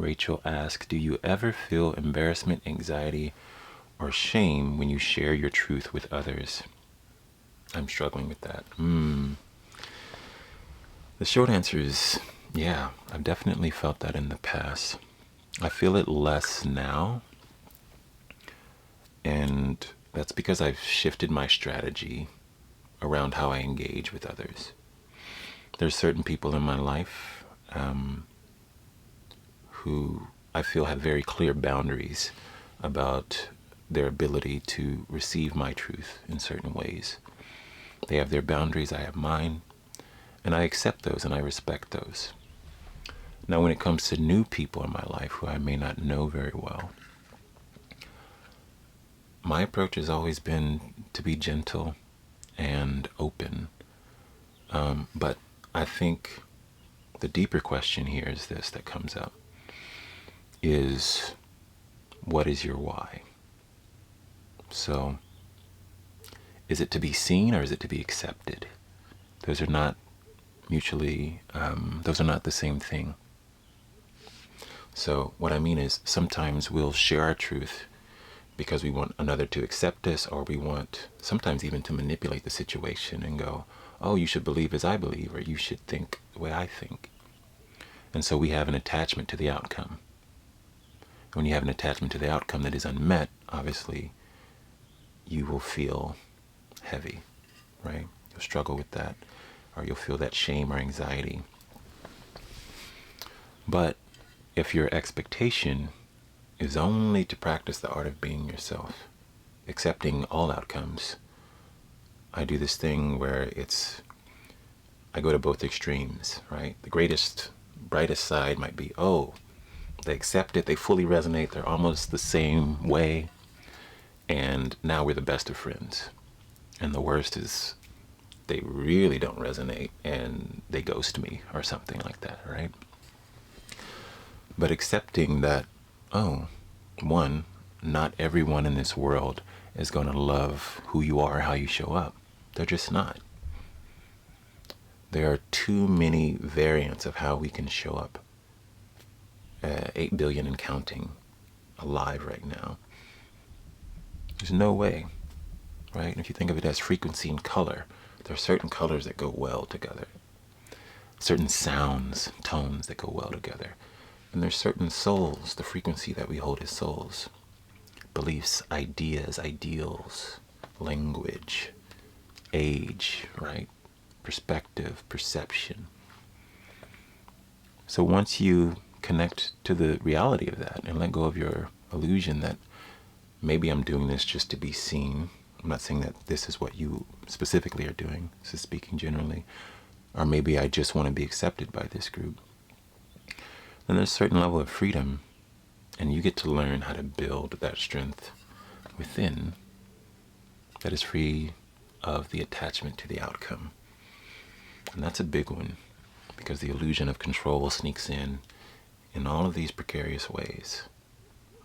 Rachel asks, do you ever feel embarrassment, anxiety, or shame when you share your truth with others? I'm struggling with that. The short answer is, yeah, I've definitely felt that in the past. I feel it less now, and that's because I've shifted my strategy around how I engage with others. There's certain people in my life who I feel have very clear boundaries about their ability to receive my truth in certain ways. They have their boundaries, I have mine, and I accept those and I respect those. Now, when it comes to new people in my life who I may not know very well, my approach has always been to be gentle and open. But I think the deeper question here is this that comes up is, what is your why? So, is it to be seen or is it to be accepted? Those are not mutually, those are not the same thing. So what I mean is, sometimes we'll share our truth because we want another to accept us, or we want sometimes even to manipulate the situation and go, oh, you should believe as I believe, or you should think the way I think. And so we have an attachment to the outcome. When you have an attachment to the outcome that is unmet, obviously you will feel heavy, right? You'll struggle with that, or you'll feel that shame or anxiety. But if your expectation is only to practice the art of being yourself, accepting all outcomes, I do this thing where I go to both extremes, right? The brightest side might be, oh, they accept it, they fully resonate, they're almost the same way, and now we're the best of friends. And the worst is they really don't resonate and they ghost me or something like that, right? But accepting that, oh, one, not everyone in this world is going to love who you are, how you show up. They're just not. There are too many variants of how we can show up. 8 billion and counting alive right now. There's no way, right? And if you think of it as frequency and color, there are certain colors that go well together. Certain sounds, tones that go well together. And there's certain souls, the frequency that we hold as souls. Beliefs, ideas, ideals, language, age, right? Perspective, perception. So once you connect to the reality of that and let go of your illusion that maybe I'm doing this just to be seen. I'm not saying that this is what you specifically are doing. This is speaking generally. Or maybe I just want to be accepted by this group. Then there's a certain level of freedom, and you get to learn how to build that strength within that is free of the attachment to the outcome. And that's a big one, because the illusion of control sneaks in all of these precarious ways.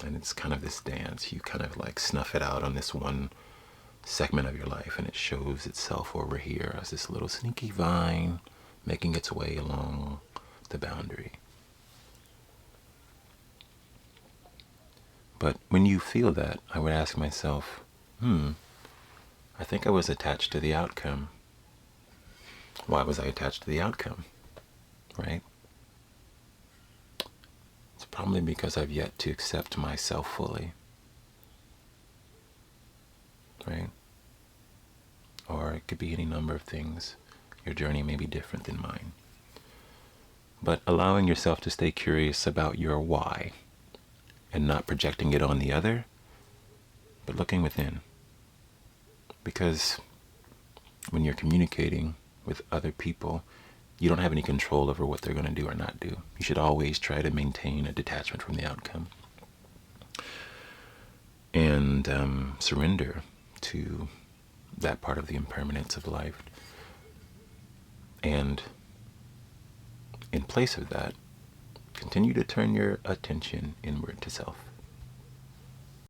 And it's kind of this dance. You kind of like snuff it out on this one segment of your life, and it shows itself over here as this little sneaky vine making its way along the boundary. But when you feel that, I would ask myself, I think I was attached to the outcome. Why was I attached to the outcome? Right? It's probably because I've yet to accept myself fully. Right? Or it could be any number of things. Your journey may be different than mine. But allowing yourself to stay curious about your why, and not projecting it on the other, but looking within. Because when you're communicating with other people, you don't have any control over what they're going to do or not do. You should always try to maintain a detachment from the outcome. And surrender to that part of the impermanence of life. And in place of that, continue to turn your attention inward to self.